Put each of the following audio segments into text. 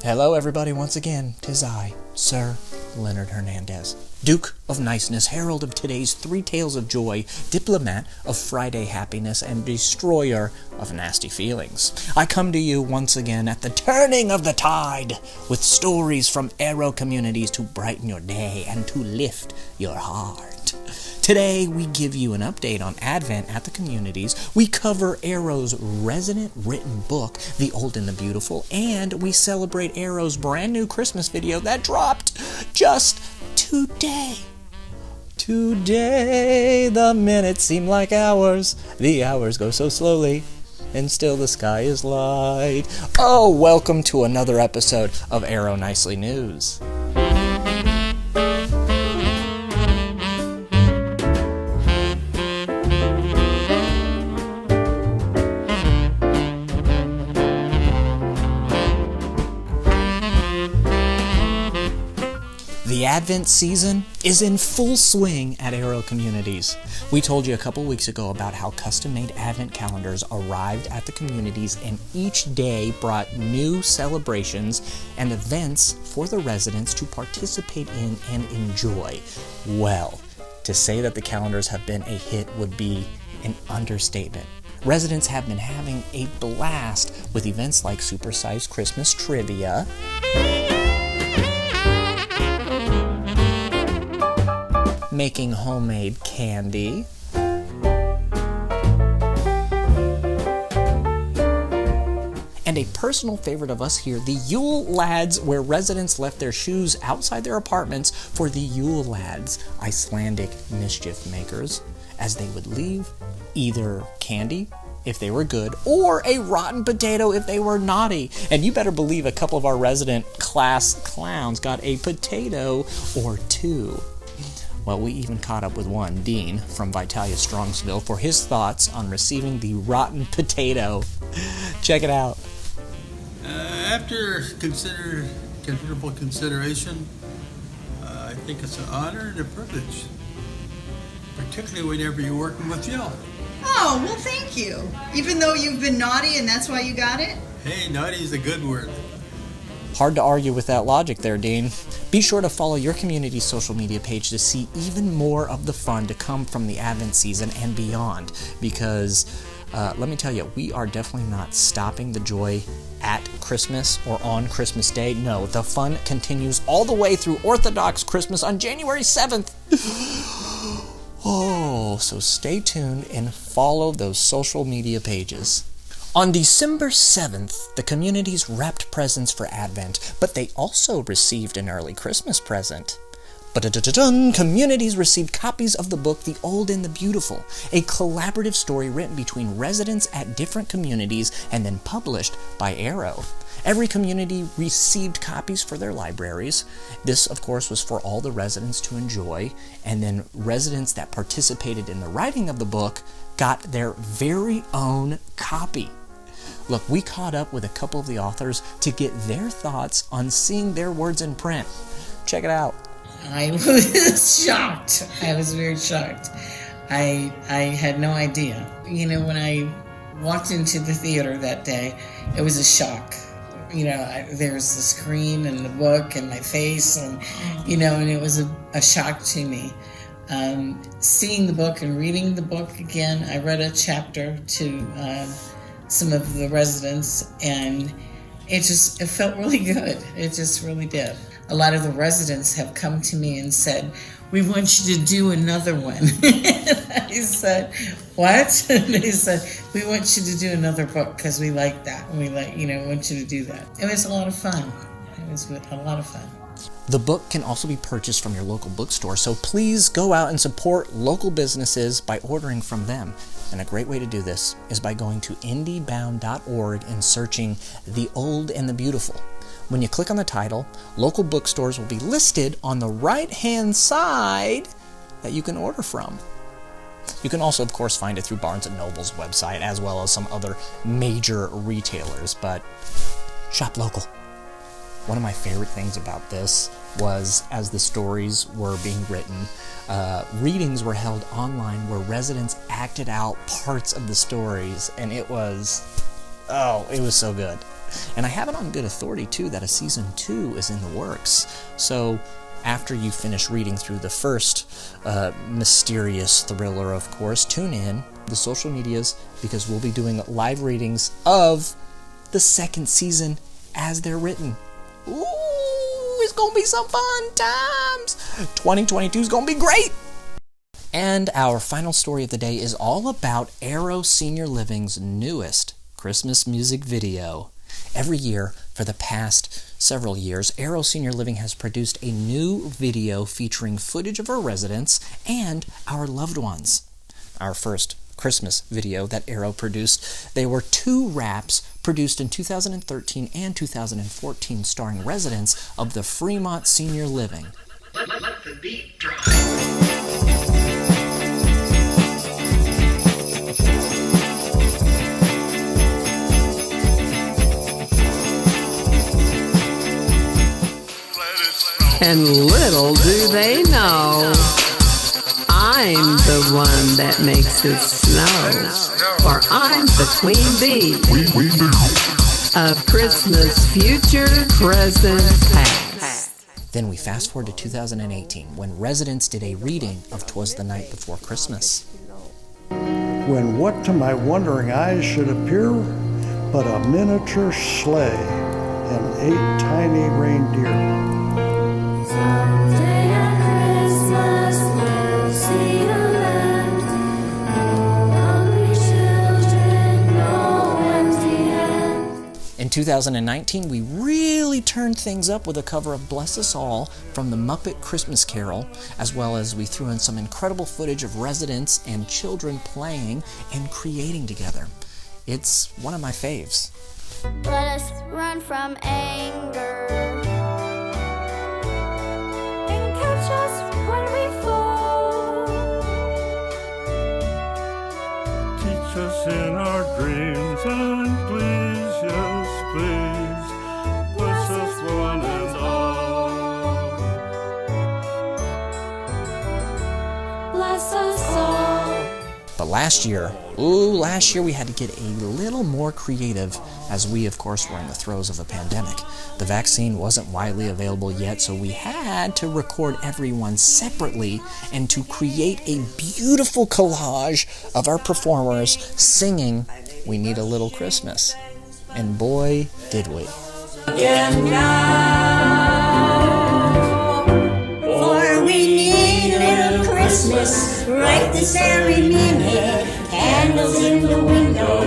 Hello everybody once again, 'tis I, Sir Leonard Hernandez, Duke of Niceness, Herald of today's three tales of joy, Diplomat of Friday happiness, and Destroyer of nasty feelings. I come to you once again at the turning of the tide, with stories from Arrow communities to brighten your day and to lift your heart. Today, we give you an update on Advent at the communities, we cover Arrow's resident written book, The Old and the Beautiful, and we celebrate Arrow's brand new Christmas video that dropped just today. Today, the minutes seem like hours, the hours go so slowly, and still the sky is light. Oh, welcome to another episode of Arrow Nicely News. The Advent season is in full swing at Arrow communities. We told you a couple weeks ago about how custom-made Advent calendars arrived at the communities, and each day brought new celebrations and events for the residents to participate in and enjoy. Well, to say that the calendars have been a hit would be an understatement. Residents have been having a blast with events like supersized Christmas trivia, making homemade candy, and a personal favorite of us here, the Yule Lads, where residents left their shoes outside their apartments for the Yule Lads, Icelandic mischief makers, as they would leave either candy if they were good, or a rotten potato if they were naughty. And you better believe a couple of our resident class clowns got a potato or two. Well, we even caught up with one, Dean, from Vitalia Strongsville, for his thoughts on receiving the rotten potato. Check it out. After considerable consideration, I think it's an honor and a privilege, particularly whenever you're working with you. Oh, well, thank you. Even though you've been naughty and that's why you got it? Hey, naughty is a good word. Hard to argue with that logic there, Dean. Be sure to follow your community's social media page to see even more of the fun to come from the Advent season and beyond, because let me tell you, we are definitely not stopping the joy at Christmas or on Christmas Day. No, the fun continues all the way through Orthodox Christmas on January 7th. Oh, so stay tuned and follow those social media pages. On December 7th, the communities wrapped presents for Advent, but they also received an early Christmas present. Communities received copies of the book The Old and the Beautiful, a collaborative story written between residents at different communities and then published by Arrow. Every community received copies for their libraries. This, of course, was for all the residents to enjoy, and then residents that participated in the writing of the book got their very own copy. Look, we caught up with a couple of the authors to get their thoughts on seeing their words in print. Check it out. I was shocked. I was very shocked. I had no idea. You know, when I walked into the theater that day, it was a shock. You know, there's the screen and the book and my face, and, you know, and it was a shock to me. Seeing the book and reading the book again, I read a chapter to some of the residents, and it felt really good. It just really did. A lot of the residents have come to me and said, "We want you to do another one." I said, "What?" And they said, "We want you to do another book because we like that. And we want you to do that." It was a lot of fun. It was a lot of fun. The book can also be purchased from your local bookstore, so please go out and support local businesses by ordering from them. And a great way to do this is by going to indiebound.org and searching The Old and the Beautiful. When you click on the title, local bookstores will be listed on the right-hand side that you can order from. You can also, of course, find it through Barnes & Noble's website, as well as some other major retailers, but shop local. One of my favorite things about this was, as the stories were being written, readings were held online where residents acted out parts of the stories, and it was so good. And I have it on good authority, too, that a season 2 is in the works. So after you finish reading through the first mysterious thriller, of course, tune in the social medias, because we'll be doing live readings of the second season as they're written. Ooh, it's gonna be some fun times. 2022 is gonna be great. And our final story of the day is all about Arrow Senior Living's newest Christmas music video. Every year for the past several years, Arrow Senior Living has produced a new video featuring footage of our residents and our loved ones. Our first Christmas video that Arrow produced, they were 2 raps produced in 2013 and 2014 starring residents of the Fremont Senior Living. Let the beat drop. And little do they know, I'm the one that makes it snow. For I'm the queen bee of Christmas future, present, past. Then we fast forward to 2018, when residents did a reading of 'Twas the Night Before Christmas. When what to my wondering eyes should appear but a miniature sleigh and 8 tiny reindeer. Someday at Christmas we'll see the land. Hungry children know when's the end. In 2019, we really turned things up with a cover of Bless Us All from the Muppet Christmas Carol, as well as we threw in some incredible footage of residents and children playing and creating together. It's one of my faves. Let us run from anger and catch us when we fall. Teach us in our dreams and please, yes, please, bless us one and all. Bless us all. But last year we had to get a little more creative, as we, of course, were in the throes of a pandemic. The vaccine wasn't widely available yet, so we had to record everyone separately and to create a beautiful collage of our performers singing We Need a Little Christmas. And boy, did we. For we need a little Christmas right this very minute. Candles in the window,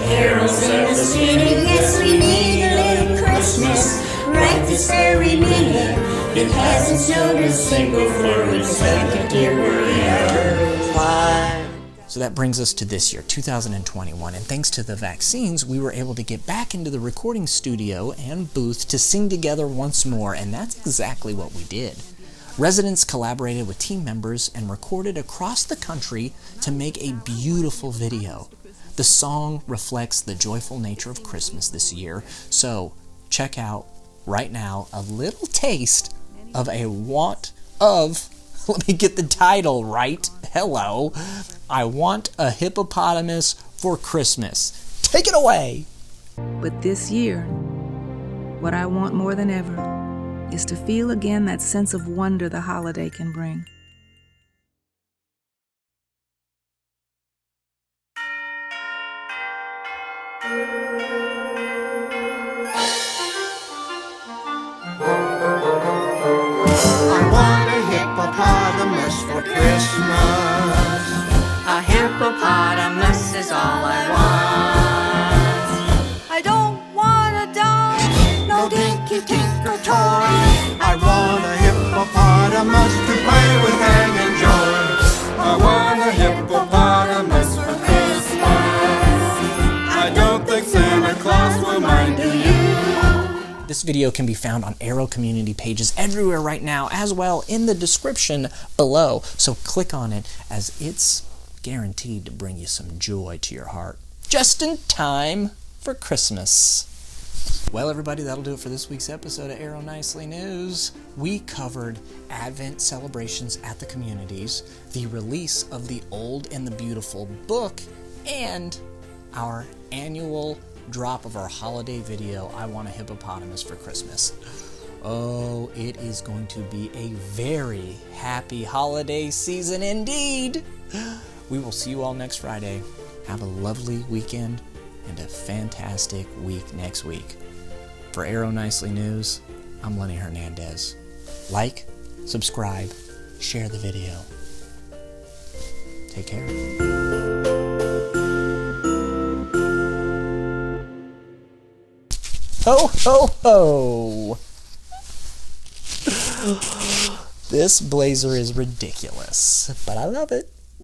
carols in the city. Yes, we need a little Christmas right this very minute. It hasn't snowed a single flurry, Santa dear, we're ever fly. So that brings us to this year, 2021, and thanks to the vaccines, we were able to get back into the recording studio and booth to sing together once more, and that's exactly what we did. Residents collaborated with team members and recorded across the country to make a beautiful video. The song reflects the joyful nature of Christmas this year, so check out right now a little taste of a want of, let me get the title right, hello, I Want a Hippopotamus for Christmas. Take it away! But this year, what I want more than ever is to feel again that sense of wonder the holiday can bring. I want a hippopotamus for Christmas. A hippopotamus is all I want. I don't want a doll, no dinky tinker toy. I want a hippopotamus to play with and enjoy. I want a hippopotamus for Christmas. I don't think Santa Claus will mind, do you? This video can be found on Arrow community pages everywhere right now, as well in the description below. So click on it, as it's guaranteed to bring you some joy to your heart. Just in time for Christmas. Well, everybody, that'll do it for this week's episode of Arrow Nicely News. We covered Advent celebrations at the communities, the release of the Old and the Beautiful book, and our annual drop of our holiday video, I Want a Hippopotamus for Christmas. Oh, it is going to be a very happy holiday season indeed. We will see you all next Friday. Have a lovely weekend and a fantastic week next week. For Arrow Nicely News, I'm Lenny Hernandez. Like, subscribe, share the video. Take care. Ho, ho, ho! This blazer is ridiculous, but I love it.